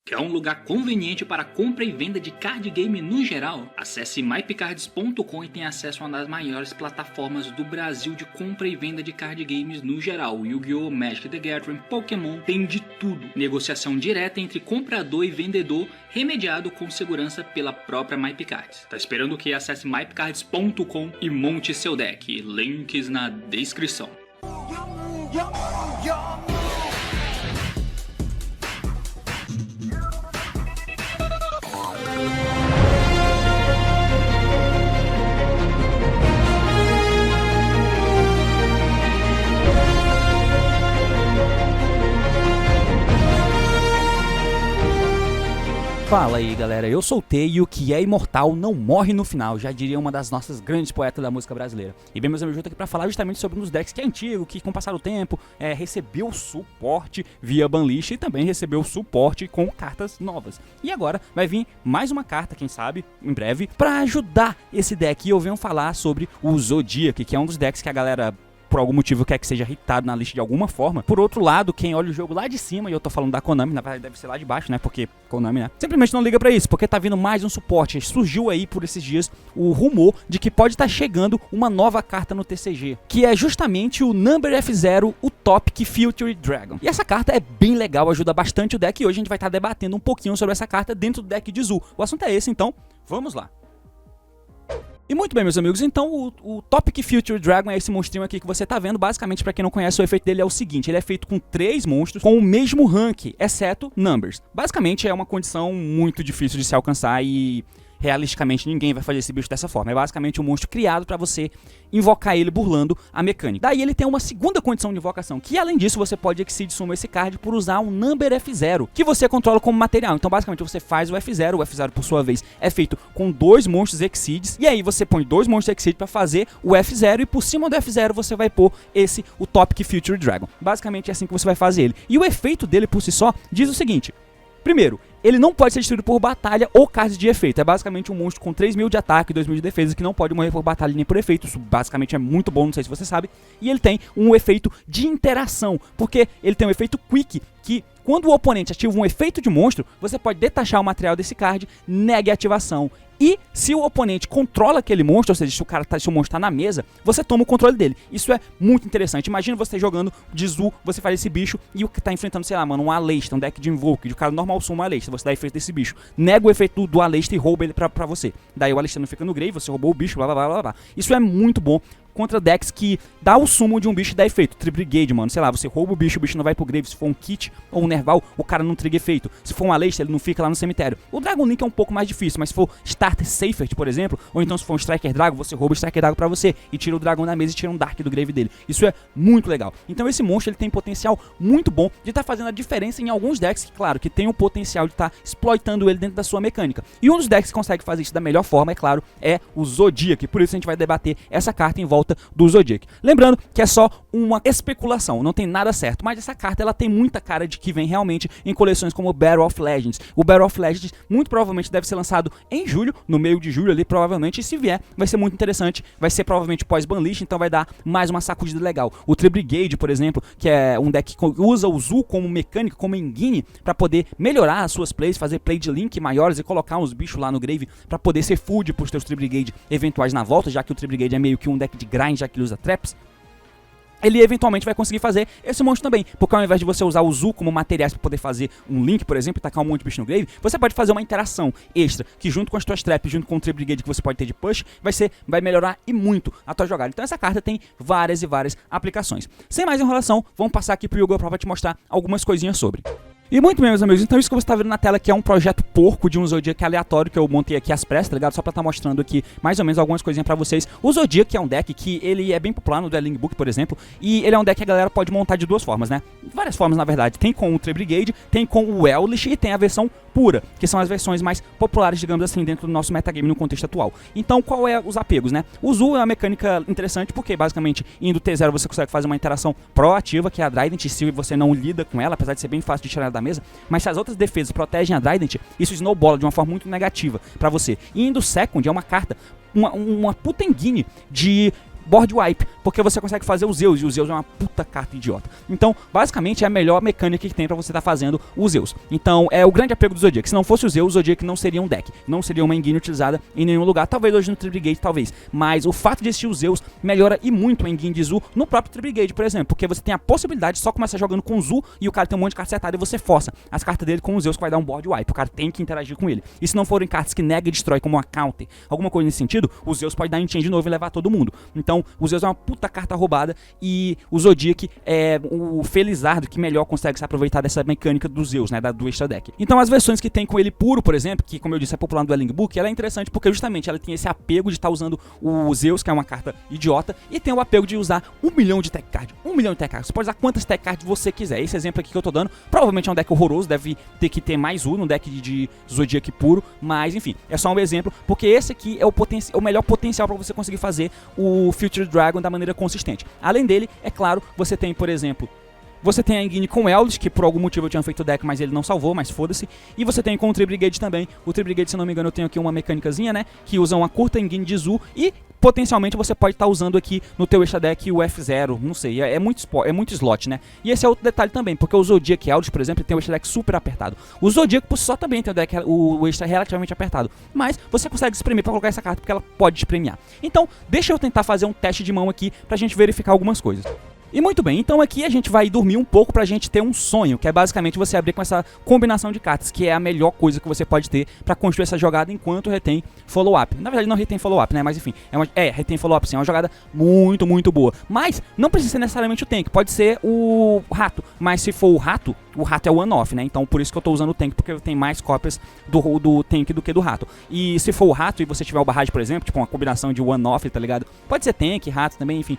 Quer um lugar conveniente para compra e venda de card game no geral? Acesse mypcards.com e tenha acesso a uma das maiores plataformas do Brasil de compra e venda de card games no geral. Yu-Gi-Oh!, Magic the Gathering, Pokémon, tem de tudo. Negociação direta entre comprador e vendedor, remediado com segurança pela própria MyPcards. Tá esperando o que? Acesse mypcards.com e monte seu deck. Links na descrição. Fala aí galera, eu sou o T e o que é imortal não morre no final, já diria uma das nossas grandes poetas da música brasileira. E bem, meus amigos, eu tô aqui pra falar justamente sobre um dos decks que é antigo, que com o passar do tempo recebeu suporte via banlist e também recebeu suporte com cartas novas. E agora vai vir mais uma carta, quem sabe, em breve, pra ajudar esse deck. E eu venho falar sobre o Zodiac, que é um dos decks que a galera por algum motivo quer que seja hitado na lista de alguma forma. Por outro lado, quem olha o jogo lá de cima, e eu tô falando da Konami, na verdade deve ser lá de baixo, né, porque Konami, né, simplesmente não liga pra isso, porque tá vindo mais um suporte. Surgiu aí por esses dias o rumor de que pode estar chegando uma nova carta no TCG, que é justamente o Number F0, o Topic Future Dragon. E essa carta é bem legal, ajuda bastante o deck, e hoje a gente vai estar debatendo um pouquinho sobre essa carta dentro do deck de Zu. O assunto é esse, então vamos lá. E muito bem, meus amigos, então o Topic Future Dragon é esse monstrinho aqui que você tá vendo. Basicamente, pra quem não conhece, o efeito dele é o seguinte: ele é feito com 3 monstros com o mesmo rank, exceto Numbers. Basicamente, é uma condição muito difícil de se alcançar e realisticamente ninguém vai fazer esse bicho dessa forma. É basicamente um monstro criado pra você invocar ele burlando a mecânica. Daí ele tem uma segunda condição de invocação, que além disso você pode Exceed Summon esse card por usar um Number F0, que você controla como material. Então basicamente você faz o F0 por sua vez é feito com 2 monstros Exceeds, e aí você põe 2 monstros Exceed pra fazer o F0, e por cima do F0 você vai pôr o Topic Future Dragon. Basicamente é assim que você vai fazer ele. E o efeito dele por si só diz o seguinte: primeiro, ele não pode ser destruído por batalha ou cards de efeito. É basicamente um monstro com 3.000 de ataque e 2.000 de defesa que não pode morrer por batalha nem por efeito. Isso basicamente é muito bom, não sei se você sabe. E ele tem um efeito de interação, porque ele tem um efeito Quick, que quando o oponente ativa um efeito de monstro, você pode detachar o material desse card, negue a ativação. E se o oponente controla aquele monstro, ou seja, se o monstro tá na mesa, você toma o controle dele. Isso é muito interessante. Imagina você jogando de Zu, você faz esse bicho e o que tá enfrentando, sei lá, mano, um Alesta, um deck de Invoke, o cara normal suma um Alesta, você dá efeito desse bicho, nega o efeito do Alesta e rouba ele pra você. Daí o Alesta não fica no grave, você roubou o bicho, blá blá blá blá blá. Isso é muito bom contra decks que dá o sumo de um bicho e dá efeito. Tribrigade, mano, sei lá, você rouba o bicho não vai pro grave. Se for um Kit ou um Nerval, o cara não triga efeito. Se for um Alesta, ele não fica lá no cemitério. O Dragon Link é um pouco mais difícil, mas se for Starter Seifert, por exemplo, ou então se for um Striker Dragon, você rouba o Striker Dragon pra você e tira o Dragão da mesa e tira um Dark do grave dele. Isso é muito legal. Então esse monstro, ele tem potencial muito bom de estar fazendo a diferença em alguns decks, que claro, que tem o potencial de estar exploitando ele dentro da sua mecânica. E um dos decks que consegue fazer isso da melhor forma, é claro, é o Zodiac. Por isso a gente vai debater essa carta em volta do Zodiac. Lembrando que é só uma especulação, não tem nada certo, mas essa carta ela tem muita cara de que vem realmente em coleções como o Battle of Legends. O Battle of Legends muito provavelmente deve ser lançado em julho, no meio de julho ali provavelmente, e se vier vai ser muito interessante, vai ser provavelmente pós-banlist, então vai dar mais uma sacudida legal. O Tribrigade, por exemplo, que é um deck que usa o Zu como mecânica, como engine, para poder melhorar as suas plays, fazer play de link maiores e colocar uns bichos lá no grave para poder ser food pros teus Tribrigade eventuais na volta, já que o Tribrigade é meio que um deck de grind, já que ele usa traps. Ele eventualmente vai conseguir fazer esse monstro também, porque ao invés de você usar o Zu como materiais para poder fazer um link, por exemplo, e tacar um monte de bicho no grave, você pode fazer uma interação extra, que junto com as tuas traps, junto com o Tribrigade que você pode ter de push, vai melhorar e muito a tua jogada. Então essa carta tem várias e várias aplicações. Sem mais enrolação, vamos passar aqui pro Yu-Gi-Oh! Pro pra te mostrar algumas coisinhas sobre. E muito bem, meus amigos, então isso que você tá vendo na tela aqui é um projeto porco de um Zodiac aleatório que eu montei aqui às pressas, tá ligado? Só pra estar mostrando aqui mais ou menos algumas coisinhas pra vocês. O Zodiac é um deck que ele é bem popular no Dueling Book, por exemplo, e ele é um deck que a galera pode montar de 2 formas, né? Várias formas, na verdade. Tem com o Tribrigade, tem com o Ellish e tem a versão pura, que são as versões mais populares, digamos assim, dentro do nosso metagame no contexto atual. Então, qual é os apegos, né? O Zu é uma mecânica interessante porque, basicamente, indo T0 você consegue fazer uma interação proativa, que é a Trident, se você não lida com ela, apesar de ser bem fácil de tirar ela da mesa, mas se as outras defesas protegem a Trident, isso snowbola de uma forma muito negativa pra você. E indo Second é uma carta, uma puta engine de board wipe, porque você consegue fazer os Zeus, e o Zeus é uma puta carta idiota. Então, basicamente, é a melhor mecânica que tem pra você estar fazendo os Zeus. Então, é o grande apego do Zodiac. Se não fosse o Zeus, o Zodiac não seria um deck, não seria uma engine utilizada em nenhum lugar, talvez hoje no Tribligate, talvez. Mas o fato de existir o Zeus melhora e muito a engine de Zu no próprio Tribligate, por exemplo, porque você tem a possibilidade de só começar jogando com o Zu e o cara tem um monte de carta setada e você força as cartas dele com o Zeus que vai dar um board wipe. O cara tem que interagir com ele. E se não forem cartas que nega e destrói como uma counter, alguma coisa nesse sentido, o Zeus pode dar enchant de novo e levar todo mundo. Então, o Zeus é uma puta carta roubada e o Zodiac é o Felizardo que melhor consegue se aproveitar dessa mecânica do Zeus, né, do extra deck. Então, as versões que tem com ele puro, por exemplo, que como eu disse é popular no Dueling Book, ela é interessante porque justamente ela tem esse apego de estar usando o Zeus, que é uma carta idiota, e tem o apego de usar 1 milhão de tech card. 1 milhão de tech cards. Você pode usar quantas tech cards você quiser. Esse exemplo aqui que eu tô dando, provavelmente é um deck horroroso, deve ter que ter mais um deck de Zodiac puro, mas enfim, é só um exemplo, porque esse aqui é o melhor potencial para você conseguir fazer o Future Dragon da maneira consistente. Além dele, é claro, você tem, por exemplo, você tem a engine com Eldritch, que por algum motivo eu tinha feito o deck, mas ele não salvou, mas foda-se. E você tem com o Tribligate também. O Tribligate, se não me engano, eu tenho aqui uma mecânicazinha, né, que usa uma curta engine de Zu e potencialmente você pode estar usando aqui no teu extra deck o F0, não sei, é muito slot, né? E esse é outro detalhe também, porque o Zodiac Eldritch, por exemplo, tem o extra deck super apertado. O Zodiac por si só também tem o extra relativamente apertado, mas você consegue espremer para colocar essa carta porque ela pode espremer. Então, deixa eu tentar fazer um teste de mão aqui pra gente verificar algumas coisas. E muito bem, então aqui a gente vai dormir um pouco pra gente ter um sonho, que é basicamente você abrir com essa combinação de cartas, que é a melhor coisa que você pode ter pra construir essa jogada enquanto retém follow-up. Na verdade não retém follow-up, né, mas enfim, retém follow-up sim, é uma jogada muito, muito boa. Mas não precisa ser necessariamente o tank, pode ser o rato, mas se for o rato é one-off, né, então por isso que eu tô usando o tank, porque tem mais cópias do tank do que do rato. E se for o rato e você tiver o barrage, por exemplo, tipo uma combinação de one-off, tá ligado? Pode ser tank, rato também, enfim,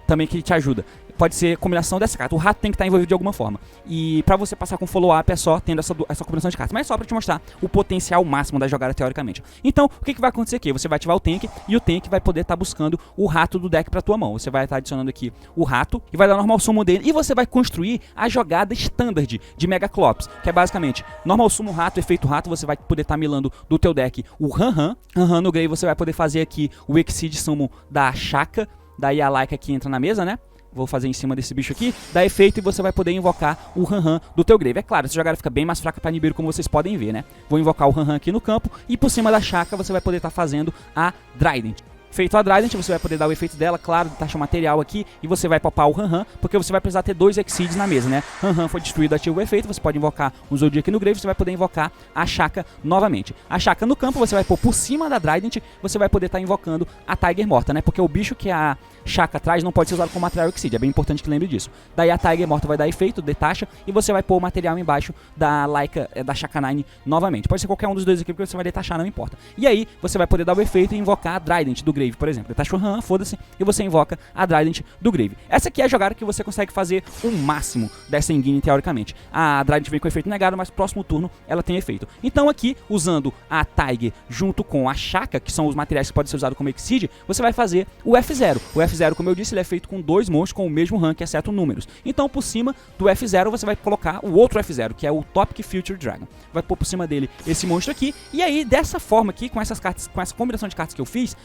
também que te ajuda. Pode ser combinação dessa carta. O rato tem que estar envolvido de alguma forma. E pra você passar com follow-up é só tendo essa combinação de cartas. Mas é só pra te mostrar o potencial máximo da jogada teoricamente. Então, o que vai acontecer aqui? Você vai ativar o tank e o tank vai poder estar buscando o rato do deck pra tua mão. Você vai estar adicionando aqui o rato e vai dar normal summon dele. E você vai construir a jogada standard de Mega Clops, que é basicamente normal summon rato, efeito rato. Você vai poder estar milando do teu deck o Han no grave. Você vai poder fazer aqui o Exceed Summon da Shaka. Daí a Laika aqui entra na mesa, né? Vou fazer em cima desse bicho aqui, dá efeito e você vai poder invocar o Han do teu grave. É claro, essa jogada fica bem mais fraca pra Nibiru, como vocês podem ver, né? Vou invocar o Han aqui no campo e por cima da Shaka você vai poder estar fazendo a Trident. Feito a Trident, você vai poder dar o efeito dela, claro, taxa material aqui, e você vai popar o Han, porque você vai precisar ter 2 Exceeds na mesa, né? Han foi destruído, ativa o efeito, você pode invocar um Zodiac no grave, você vai poder invocar a Shaka novamente. A Shaka no campo, você vai pôr por cima da Trident, você vai poder estar invocando a Tiger morta, né? Porque o bicho que a Shaka traz não pode ser usado como material Exceed, é bem importante que lembre disso. Daí a Tiger morta vai dar efeito, detacha, e você vai pôr o material embaixo da Laika, da Shaka 9 novamente. Pode ser qualquer um dos dois aqui, porque você vai detachar, não importa. E aí, você vai poder dar o efeito e invocar a Trident do grave, por exemplo. Detacha o Han, foda-se, e você invoca a Trident do grave. Essa aqui é a jogada que você consegue fazer o máximo dessa engine, teoricamente. A Trident vem com efeito negado, mas próximo turno ela tem efeito. Então aqui, usando a Tiger junto com a Shaka, que são os materiais que podem ser usados como Exceed, você vai fazer o F0. O F0, como eu disse, ele é feito com 2 monstros com o mesmo rank, exceto números. Então, por cima do F0, você vai colocar o outro F0, que é o Topic Future Dragon. Vai pôr por cima dele esse monstro aqui, e aí, dessa forma aqui, com essas cartas, com essa combinação de cartas que eu fiz,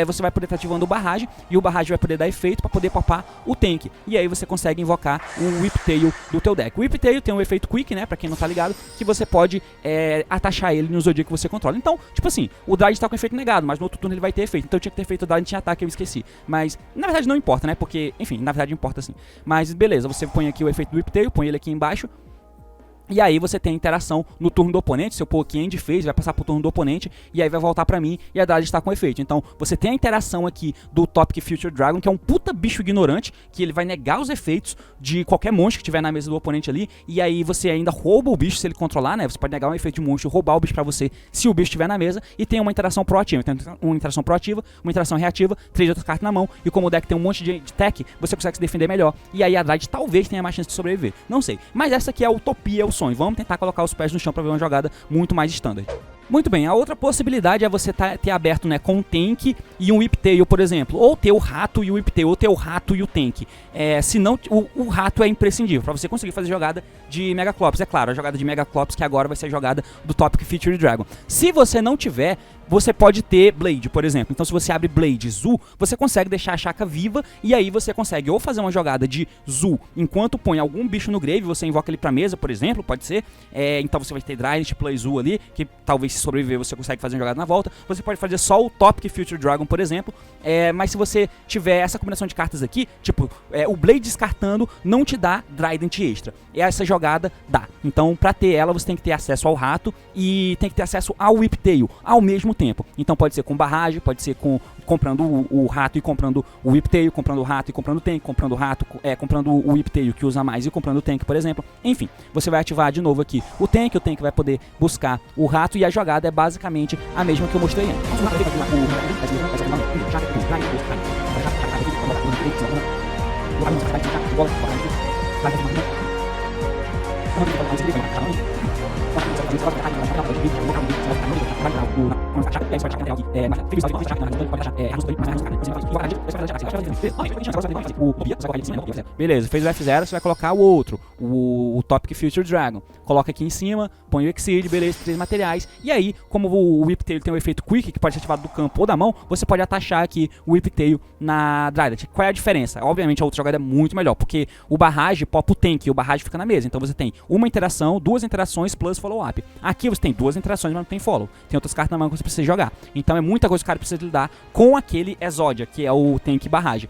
você vai poder estar ativando o barrage, e o barrage vai poder dar efeito para poder popar o tank. E aí você consegue invocar o Whiptail do teu deck. O Whiptail tem um efeito Quick, né, pra quem não tá ligado, que você pode atachar ele no Zodiac que você controla. Então, tipo assim, o Trident tá com efeito negado, mas no outro turno ele vai ter efeito. Então eu tinha que ter feito o Trident em ataque, eu esqueci. Mas, na verdade não importa, né, porque, enfim, na verdade importa sim. Mas beleza, você põe aqui o efeito do Whiptail, põe ele aqui embaixo. E aí você tem a interação no turno do oponente. Se eu pôr aqui End Phase, vai passar pro turno do oponente, e aí vai voltar pra mim, e a Trident está com efeito. Então, você tem a interação aqui do Topic Future Dragon, que é um puta bicho ignorante, que ele vai negar os efeitos de qualquer monstro que tiver na mesa do oponente ali, e aí você ainda rouba o bicho se ele controlar, né? Você pode negar um efeito de monstro e roubar o bicho pra você se o bicho estiver na mesa, e tem uma interação proativa. Tem uma interação proativa, uma interação reativa, 3 outras cartas na mão, e como o deck tem um monte de tech, você consegue se defender melhor, e aí a Trident talvez tenha mais chance de sobreviver. Não sei. Mas essa aqui é a utopia, é o sonho. Vamos tentar colocar os pés no chão pra ver uma jogada muito mais standard. Muito bem, a outra possibilidade é você ter aberto, né, com um tank e um Whiptail, por exemplo, ou ter o rato e o Whiptail, ou ter o rato e o tank. Se não, o rato é imprescindível para você conseguir fazer jogada de Mega Clops. É claro, a jogada de Mega Clops que agora vai ser a jogada do Topic Future Dragon. Se você não tiver, você pode ter Blade, por exemplo. Então se você abre Blade Zu, você consegue deixar a Shaka viva, e aí você consegue ou fazer uma jogada de Zu enquanto põe algum bicho no grave, você invoca ele pra mesa, por exemplo, pode ser. Então você vai ter Trident, Play Zu ali, que talvez se sobreviver você consegue fazer uma jogada na volta. Você pode fazer só o Topic Future Dragon, por exemplo. Mas se você tiver essa combinação de cartas aqui, tipo, o Blade descartando não te dá Trident extra. E essa jogada dá. Então pra ter ela você tem que ter acesso ao rato e tem que ter acesso ao Whiptail ao mesmo tempo. Então pode ser com barragem, pode ser comprando o rato e comprando o Whiptail, comprando o rato e comprando o tank, comprando o rato, comprando o Whiptail que usa mais e comprando o tank, por exemplo. Enfim, você vai ativar de novo aqui o tank vai poder buscar o rato, e a jogada é basicamente a mesma que eu mostrei antes. Beleza, fez o F0, você vai colocar o outro, o Topic Future Dragon. Coloca aqui em cima, põe o Exceed, beleza, 3 materiais. E aí, como o Whiptail tem o efeito Quick, que pode ser ativado do campo ou da mão, você pode atachar aqui o Whiptail na Trident. Qual é a diferença? Obviamente a outra jogada é muito melhor, porque o barrage popa o tank e o barrage fica na mesa. Então você tem uma interação, 2 interações plus follow-up. Aqui você tem 2 interações, mas não tem follow. Tem outras cartas na mão que você precisa jogar. Então é muita coisa que o cara precisa lidar com aquele Exodia, que é o tank barrage.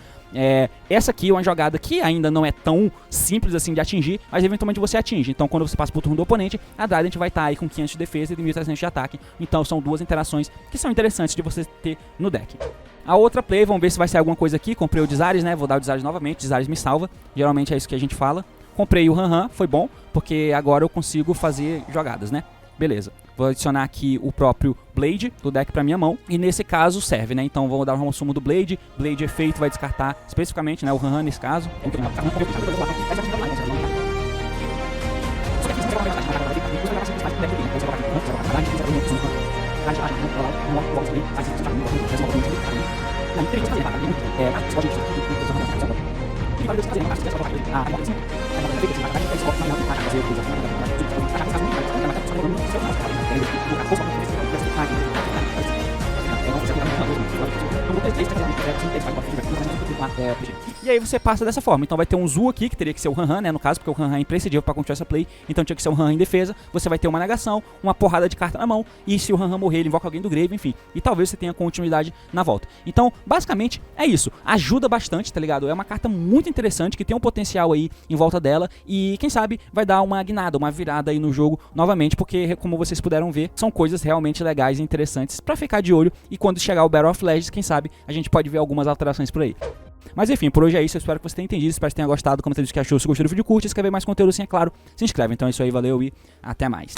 Essa aqui é uma jogada que ainda não é tão simples assim de atingir, mas eventualmente você atinge. Então quando você passa pro turno do oponente, a Trident vai estar aí com 500 de defesa e 1300 de ataque. Então são 2 interações que são interessantes de você ter no deck. A outra play, vamos ver se vai sair alguma coisa aqui. Comprei o Desires, né? Vou dar o Desires novamente. Desires me salva. Geralmente é isso que a gente fala. Comprei o Han, foi bom, porque agora eu consigo fazer jogadas, né? Beleza. Vou adicionar aqui o próprio Blade do deck pra minha mão. E nesse caso serve, né? Então vou dar um sumo do Blade. Blade efeito vai descartar especificamente, né? O Han nesse caso. E aí você passa dessa forma. Então vai ter um Zu aqui, que teria que ser o Han, né, no caso, porque o Han é imprescindível para continuar essa play. Então tinha que ser um Han em defesa. Você vai ter uma negação, uma porrada de carta na mão, e se o Han morrer, ele invoca alguém do grave, enfim. E talvez você tenha continuidade na volta. Então, basicamente, é isso. Ajuda bastante, tá ligado? É uma carta muito interessante, que tem um potencial aí em volta dela, e quem sabe vai dar uma guinada, uma virada aí no jogo novamente, porque, como vocês puderam ver, são coisas realmente legais e interessantes pra ficar de olho, e quando chegar o Battle of Legends, quem sabe, a gente pode ver algumas alterações por aí. Mas enfim, por hoje é isso, eu espero que você tenha entendido, espero que tenha gostado, comenta o que achou, se gostou do vídeo, curte, se quer ver mais conteúdo, sim, é claro, se inscreve. Então é isso aí, valeu e até mais.